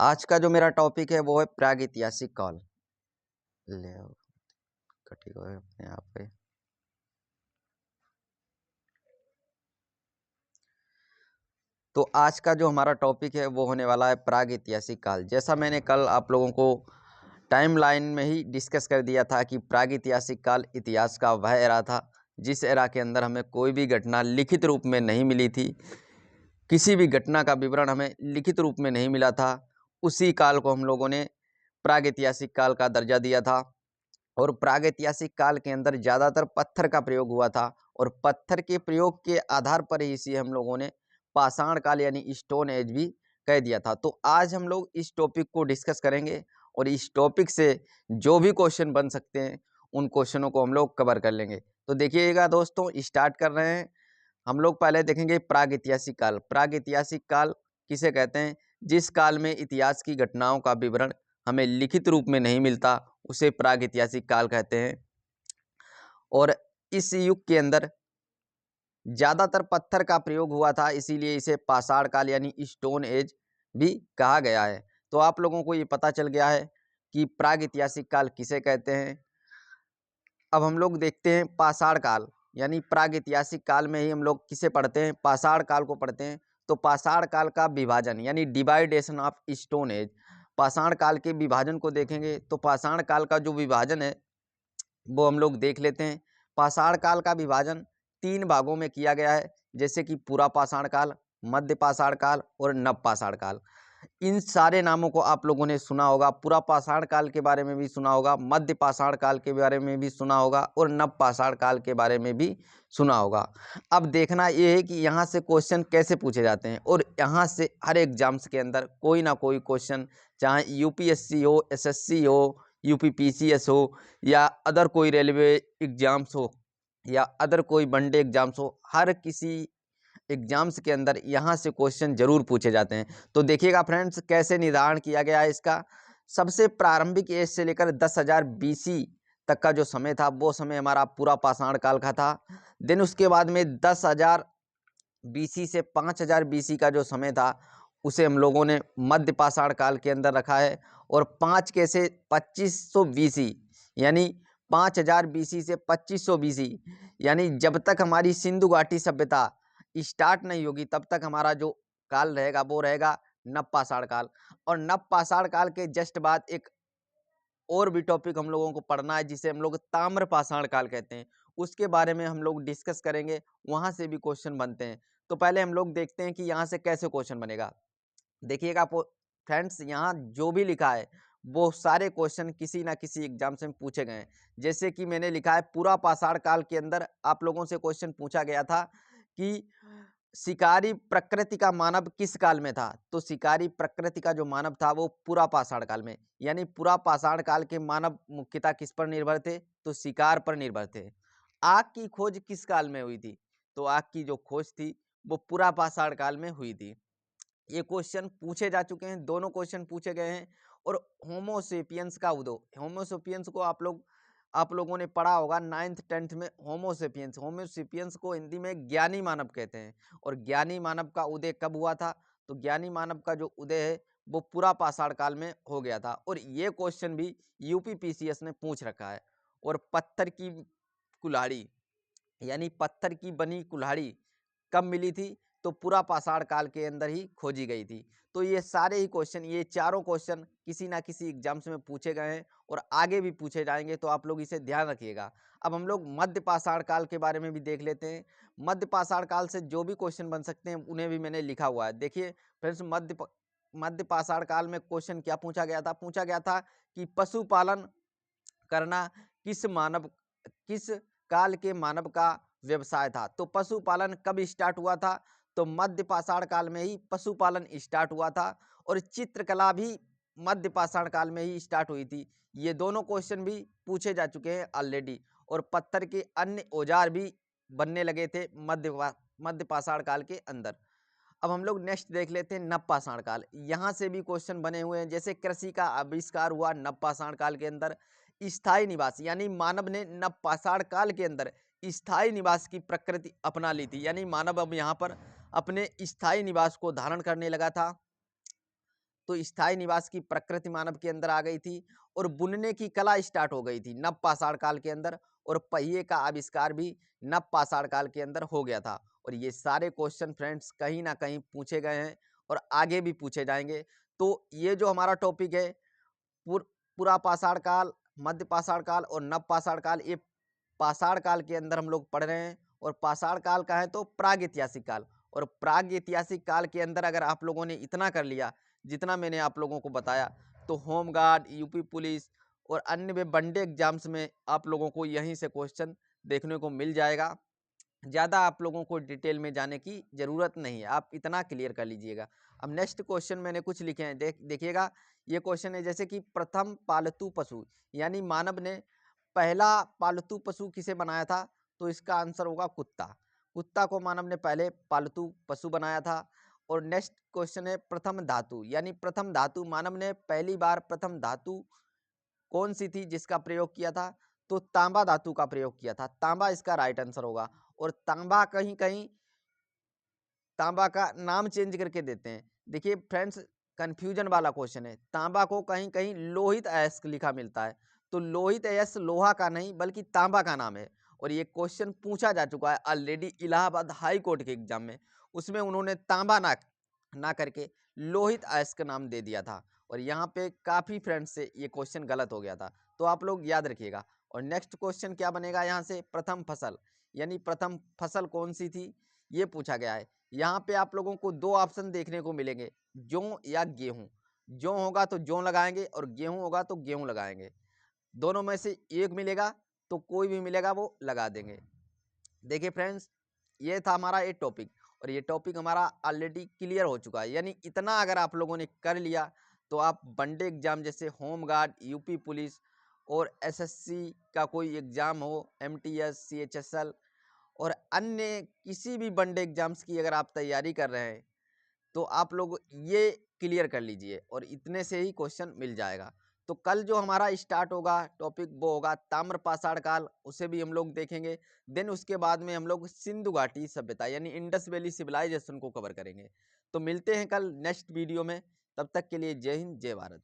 आज का जो मेरा टॉपिक है वो है प्रागैतिहासिक काल। ले आओ, कटी गए अपने आप पे। तो आज का जो हमारा टॉपिक है वो होने वाला है प्रागैतिहासिक काल। जैसा मैंने कल आप लोगों को टाइमलाइन में ही डिस्कस कर दिया था कि प्रागैतिहासिक काल इतिहास का वह एरा था जिस एरा के अंदर हमें कोई भी घटना लिखित रूप में नहीं मिली थी, किसी भी घटना का विवरण हमें लिखित रूप में नहीं मिला था। उसी काल को हम लोगों ने प्रागैतिहासिक काल का दर्जा दिया था। और प्रागैतिहासिक काल के अंदर ज़्यादातर पत्थर का प्रयोग हुआ था और पत्थर के प्रयोग के आधार पर ही इसे हम लोगों ने पाषाण काल यानी स्टोन एज भी कह दिया था। तो आज हम लोग इस टॉपिक को डिस्कस करेंगे और इस टॉपिक से जो भी क्वेश्चन बन सकते हैं उन क्वेश्चनों को हम लोग कवर कर लेंगे। तो देखिएगा दोस्तों, स्टार्ट कर रहे हैं। हम लोग पहले देखेंगे प्रागैतिहासिक काल। प्रागैतिहासिक काल किसे कहते हैं? जिस काल में इतिहास की घटनाओं का विवरण हमें लिखित रूप में नहीं मिलता उसे प्रागैतिहासिक काल कहते हैं। और इस युग के अंदर ज़्यादातर पत्थर का प्रयोग हुआ था, इसीलिए इसे पाषाण काल यानी स्टोन एज भी कहा गया है। तो आप लोगों को ये पता चल गया है कि प्रागैतिहासिक काल किसे कहते हैं। अब हम लोग देखते हैं पाषाण काल यानी प्रागैतिहासिक काल में ही हम लोग किसे पढ़ते हैं? पाषाण काल को पढ़ते हैं। तो पाषाण काल का विभाजन यानी डिवाइडेशन ऑफ स्टोन एज, पाषाण काल के विभाजन को देखेंगे तो पाषाण काल का जो विभाजन है वो हम लोग देख लेते हैं। पाषाण काल का विभाजन 3 भागों में किया गया है, जैसे कि पूरा पाषाण काल, मध्य पाषाण काल और नव पाषाण काल। इन सारे नामों को आप लोगों ने सुना होगा। पूरा पाषाण काल के बारे में भी सुना होगा, मध्य पाषाण काल के बारे में भी सुना होगा और नव पाषाण काल के बारे में भी सुना होगा। अब देखना ये है कि यहाँ से क्वेश्चन कैसे पूछे जाते हैं और यहाँ से हर एग्जाम्स के अंदर कोई ना कोई क्वेश्चन, चाहे यूपीएससी हो, एसएससी हो, यूपीपीसीएस हो या अदर कोई रेलवे एग्जाम्स हो या अदर कोई वनडे एग्जाम्स हो, हर किसी एग्जाम्स के अंदर यहाँ से क्वेश्चन जरूर पूछे जाते हैं। तो देखिएगा फ्रेंड्स, कैसे निर्धारण किया गया है इसका। सबसे प्रारंभिक एज से लेकर 10,000 बीसी तक का जो समय था वो समय हमारा पूरा पाषाण काल का था। देन उसके बाद में 10,000 बीसी से 5,000 बीसी का जो समय था उसे हम लोगों ने मध्य पाषाण काल के अंदर रखा है। और 5 के से 2500 बीसी यानी 5,000 बीसी से 2500 बीसी यानी जब तक हमारी सिंधु घाटी सभ्यता स्टार्ट नहीं होगी तब तक हमारा जो काल रहेगा वो रहेगा नव पाषाण काल। और नव पाषाण काल के जस्ट बाद एक और भी टॉपिक हम लोगों को पढ़ना है जिसे हम लोग ताम्र पाषाण काल कहते हैं। उसके बारे में हम लोग डिस्कस करेंगे, वहां से भी क्वेश्चन बनते हैं। तो पहले हम लोग देखते हैं कि यहाँ से कैसे क्वेश्चन बनेगा। देखिएगा फ्रेंड्स, यहाँ जो भी लिखा है वो सारे क्वेश्चन किसी ना किसी एग्जाम से पूछे गए हैं। जैसे कि मैंने लिखा है पूरा पाषाण काल के अंदर आप लोगों से क्वेश्चन पूछा गया था कि शिकारी प्रकृति का मानव किस काल में था। तो शिकारी प्रकृति का जो मानव था वो पूरा पाषाण काल में, यानी पूरा पाषाण काल के मानव मुख्यतः किस पर निर्भर थे? तो शिकार पर निर्भर थे। आग की खोज किस काल में हुई थी? तो आग की जो खोज थी वो पूरा पाषाण काल में हुई थी। ये क्वेश्चन पूछे जा चुके हैं, दोनों क्वेश्चन पूछे गए हैं। और होमोसेपियंस का उदय, होमोसेपियंस को आप लोगों ने पढ़ा होगा 9th 10th में। होमोसेपियंस, होमोसेपियंस को हिंदी में ज्ञानी मानव कहते हैं। और ज्ञानी मानव का उदय कब हुआ था? तो ज्ञानी मानव का जो उदय है वो पूरा पाषाण काल में हो गया था। और ये क्वेश्चन भी यूपीपीसीएस ने पूछ रखा है। और पत्थर की कुल्हाड़ी यानी पत्थर की बनी कुल्हाड़ी कब मिली थी? तो पूरा पाषाण काल के अंदर ही खोजी गई थी। तो ये सारे ही क्वेश्चन, ये चारों क्वेश्चन किसी ना किसी एग्जाम्स में पूछे गए हैं और आगे भी पूछे जाएंगे, तो आप लोग इसे ध्यान रखिएगा। अब हम लोग मध्य पाषाण काल के बारे में भी देख लेते हैं। मध्य पाषाण काल से जो भी क्वेश्चन बन सकते हैं उन्हें भी मैंने लिखा हुआ है। देखिए फ्रेंड्स, मध्य पाषाण काल में क्वेश्चन क्या पूछा गया था? पूछा गया था कि पशुपालन करना किस काल के मानव का व्यवसाय था। तो पशुपालन कब स्टार्ट हुआ था? तो मध्य पाषाण काल में ही पशुपालन स्टार्ट हुआ था। और चित्रकला भी मध्य पाषाण काल में ही स्टार्ट हुई थी। ये दोनों क्वेश्चन भी पूछे जा चुके हैं ऑलरेडी। और पत्थर के अन्य औजार भी बनने लगे थे मध्य पाषाण काल के अंदर। अब हम लोग नेक्स्ट देख लेते हैं नव पाषाण काल। यहाँ से भी क्वेश्चन बने हुए हैं। जैसे कृषि का आविष्कार हुआ नव पाषाण काल के अंदर। स्थायी निवास यानी मानव ने नव पाषाण काल के अंदर स्थायी निवास की प्रकृति अपना ली थी, यानी मानव अब यहाँ पर अपने स्थायी निवास को धारण करने लगा था। तो स्थायी निवास की प्रकृति मानव के अंदर आ गई थी और बुनने की कला स्टार्ट हो गई थी नव पाषाण काल के अंदर, और पहिए का आविष्कार भी नव पाषाण काल के अंदर हो गया था। और ये सारे क्वेश्चन फ्रेंड्स कहीं ना कहीं पूछे गए हैं और आगे भी पूछे जाएंगे। तो ये जो हमारा टॉपिक है पुर पूरा पाषाण काल, मध्य पाषाण काल और नव पाषाण काल, ये पाषाण काल के अंदर हम लोग पढ़ रहे हैं। और पाषाण काल का है तो प्रागैतिहासिक काल, और प्रागैतिहासिक काल के अंदर अगर आप लोगों ने इतना कर लिया जितना मैंने आप लोगों को बताया, तो होमगार्ड, यूपी पुलिस और अन्य में वनडे एग्जाम्स में आप लोगों को यहीं से क्वेश्चन देखने को मिल जाएगा। ज़्यादा आप लोगों को डिटेल में जाने की ज़रूरत नहीं है, आप इतना क्लियर कर लीजिएगा। अब नेक्स्ट क्वेश्चन मैंने कुछ लिखे हैं, देखिएगा। ये क्वेश्चन है जैसे कि प्रथम पालतू पशु, यानी मानव ने पहला पालतू पशु किसे बनाया था, तो इसका आंसर होगा कुत्ता। कुत्ता को मानव ने पहले पालतू पशु बनाया था। और नेक्स्ट क्वेश्चन है प्रथम धातु, यानी प्रथम धातु मानव ने पहली बार प्रथम धातु कौन सी थी जिसका प्रयोग किया था, तो तांबा धातु का प्रयोग किया था। तांबा इसका राइट आंसर होगा। और तांबा कहीं कहीं तांबा का नाम चेंज करके देते हैं। देखिए फ्रेंड्स, कंफ्यूजन वाला क्वेश्चन है। तांबा को कहीं कहीं लोहित अयस्क लिखा मिलता है, तो लोहित अयस्क लोहा का नहीं बल्कि तांबा का नाम है। और ये क्वेश्चन पूछा जा चुका है ऑलरेडी इलाहाबाद हाई कोर्ट के एग्जाम में, उसमें उन्होंने तांबा ना करके लोहित अयस्क नाम दे दिया था। और यहाँ पे काफ़ी फ्रेंड्स से ये क्वेश्चन गलत हो गया था, तो आप लोग याद रखिएगा। और नेक्स्ट क्वेश्चन क्या बनेगा यहाँ से, प्रथम फसल, यानी प्रथम फसल कौन सी थी ये पूछा गया है। यहाँ पे आप लोगों को दो ऑप्शन देखने को मिलेंगे, जौ या गेहूं। जौ होगा तो जौ लगाएंगे और गेहूं होगा तो गेहूं लगाएंगे। दोनों में से एक मिलेगा तो कोई भी मिलेगा वो लगा देंगे। देखिए फ्रेंड्स, ये था हमारा ये टॉपिक, और ये टॉपिक हमारा ऑलरेडी क्लियर हो चुका है। यानी इतना अगर आप लोगों ने कर लिया तो आप वनडे एग्जाम जैसे होमगार्ड, यूपी पुलिस और एसएससी का कोई एग्जाम हो, एमटीएस, सीएचएसएल और अन्य किसी भी वनडे एग्जाम्स की अगर आप तैयारी कर रहे हैं तो आप लोग ये क्लियर कर लीजिए और इतने से ही क्वेश्चन मिल जाएगा। तो कल जो हमारा स्टार्ट होगा टॉपिक वो होगा ताम्र पाषाण काल, उसे भी हम लोग देखेंगे। देन उसके बाद में हम लोग सिंधु घाटी सभ्यता यानी इंडस वैली सिविलाइजेशन को कवर करेंगे। तो मिलते हैं कल नेक्स्ट वीडियो में, तब तक के लिए जय हिंद, जय भारत।